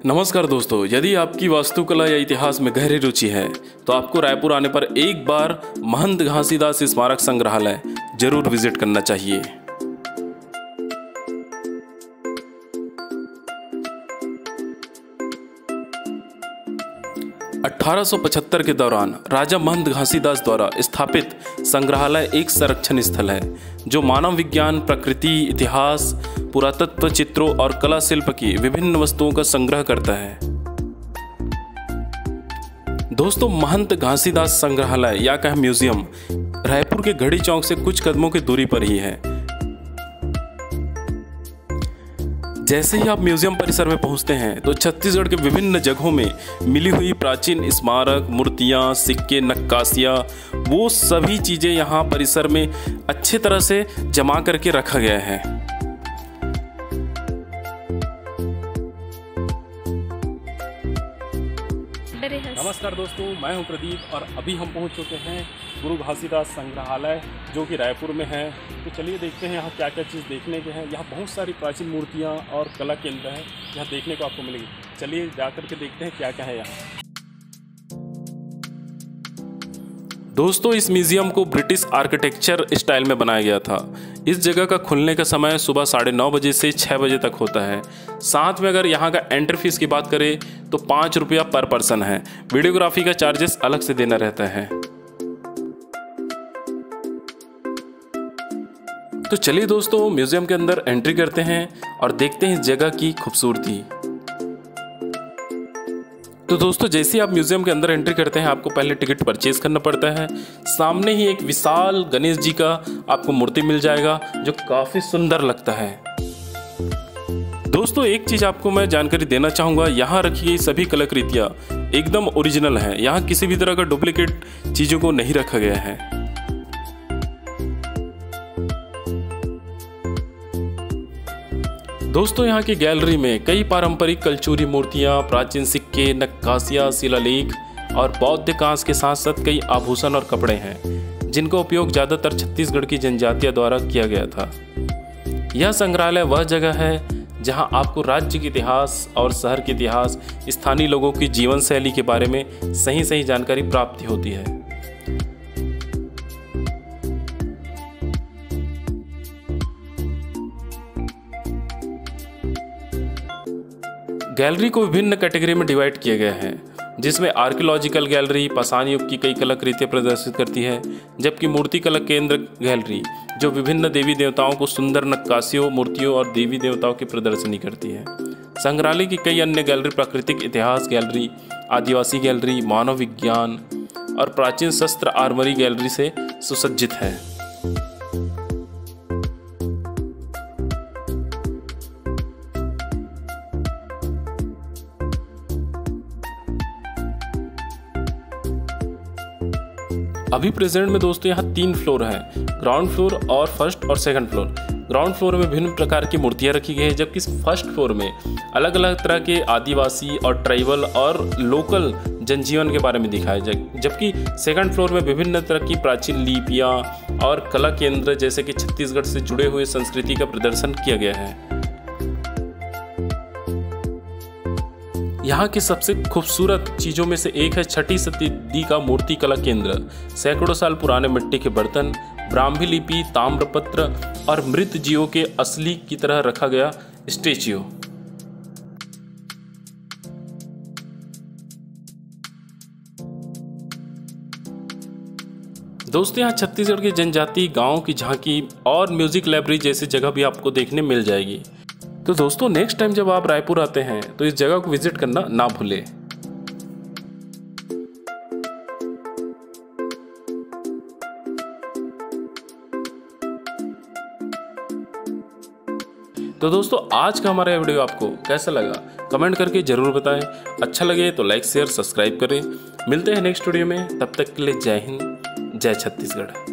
नमस्कार दोस्तों, यदि आपकी वास्तुकला या इतिहास में गहरी रुचि है तो आपको रायपुर आने पर एक बार महंत घासीदास स्मारक संग्रहालय जरूर विजिट करना चाहिए। अठारह के दौरान राजा महंत घासीदास द्वारा स्थापित संग्रहालय एक संरक्षण स्थल है जो मानव विज्ञान, प्रकृति, इतिहास, पुरातत्व, चित्रों और कला शिल्प की विभिन्न वस्तुओं का संग्रह करता है। दोस्तों, महंत घासीदास संग्रहालय या कह म्यूजियम रायपुर के घड़ी चौक से कुछ कदमों की दूरी पर ही है। जैसे ही आप म्यूजियम परिसर में पहुंचते हैं तो छत्तीसगढ़ के विभिन्न जगहों में मिली हुई प्राचीन स्मारक, मूर्तियां, सिक्के, नक्काशियां, वो सभी चीजें यहाँ परिसर में अच्छे तरह से जमा करके रखा गया है। नमस्कार दोस्तों, मैं हूं प्रदीप और अभी हम पहुंच चुके हैं गुरु घासीदास संग्रहालय जो कि रायपुर में है। तो चलिए देखते हैं यहाँ क्या क्या चीज़ देखने के हैं। यहाँ बहुत सारी प्राचीन मूर्तियाँ और कला केंद्र है, यहाँ देखने को आपको मिलेगी। चलिए जाकर के देखते हैं क्या क्या है यहाँ। दोस्तों, इस म्यूजियम को ब्रिटिश आर्किटेक्चर स्टाइल में बनाया गया था। इस जगह का खुलने का समय सुबह 9:30 बजे से 6 बजे तक होता है। साथ में अगर यहाँ का एंट्री फीस की बात करें तो 5 रुपया पर पर्सन है। वीडियोग्राफी का चार्जेस अलग से देना रहता है। तो चलिए दोस्तों, म्यूजियम के अंदर एंट्री करते हैं और देखते हैं इस जगह की खूबसूरती। तो दोस्तों, जैसे ही आप म्यूजियम के अंदर एंट्री करते हैं आपको पहले टिकट परचेज करना पड़ता है। सामने ही एक विशाल गणेश जी का आपको मूर्ति मिल जाएगा जो काफी सुंदर लगता है। दोस्तों, एक चीज आपको मैं जानकारी देना चाहूंगा, यहाँ रखी गई सभी कलाकृतियां एकदम ओरिजिनल है। यहाँ किसी भी तरह का डुप्लीकेट चीजों को नहीं रखा गया है। दोस्तों, यहाँ की गैलरी में कई पारंपरिक कलचूरी मूर्तियाँ, प्राचीन सिक्के, नक्काशियाँ, शिलालेख और बौद्ध कांस के साथ साथ कई आभूषण और कपड़े हैं जिनका उपयोग ज़्यादातर छत्तीसगढ़ की जनजातियों द्वारा किया गया था। यह संग्रहालय वह जगह है जहाँ आपको राज्य के इतिहास और शहर के इतिहास, स्थानीय लोगों की जीवन शैली के बारे में सही जानकारी प्राप्त होती है। गैलरी को विभिन्न कैटेगरी में डिवाइड किया गया है, जिसमें आर्कियोलॉजिकल गैलरी पाषाण युग की कई कलाकृतियां प्रदर्शित करती है, जबकि मूर्ति कला केंद्र गैलरी जो विभिन्न देवी देवताओं को सुंदर नक्काशियों, मूर्तियों और देवी देवताओं की प्रदर्शनी करती है। संग्रहालय की कई अन्य गैलरी प्राकृतिक इतिहास गैलरी, आदिवासी गैलरी, मानव विज्ञान और प्राचीन शस्त्र आर्मरी गैलरी से सुसज्जित है। अभी प्रेजेंट में दोस्तों यहाँ 3 फ्लोर हैं, ग्राउंड फ्लोर और फर्स्ट और सेकंड फ्लोर। ग्राउंड फ्लोर में विभिन्न प्रकार की मूर्तियाँ रखी गई है, जबकि फर्स्ट फ्लोर में अलग अलग तरह के आदिवासी और ट्राइबल और लोकल जनजीवन के बारे में दिखाया जाए, जबकि सेकंड फ्लोर में विभिन्न तरह की प्राचीन लिपियाँ और कला केंद्र जैसे कि छत्तीसगढ़ से जुड़े हुए संस्कृति का प्रदर्शन किया गया है। यहाँ की सबसे खूबसूरत चीज़ों में से एक है 6ठी शताब्दी का मूर्ति कला केंद्र। सैकड़ों साल पुराने मिट्टी के बर्तन, ब्राह्मी लिपि, ताम्रपत्र और मृत जीवों के असली की तरह रखा गया स्टैच्यू। दोस्तों, यहाँ छत्तीसगढ़ की जनजाति, गांव की झांकी और म्यूजिक लाइब्रेरी जैसी जगह भी आपको देखने मिल जाएगी। तो दोस्तों, नेक्स्ट टाइम जब आप रायपुर आते हैं तो इस जगह को विजिट करना ना भूलें। तो दोस्तों, आज का हमारा वीडियो आपको कैसा लगा कमेंट करके जरूर बताएं। अच्छा लगे तो लाइक, शेयर, सब्सक्राइब करें। मिलते हैं नेक्स्ट वीडियो में, तब तक के लिए जय हिंद, जय छत्तीसगढ़।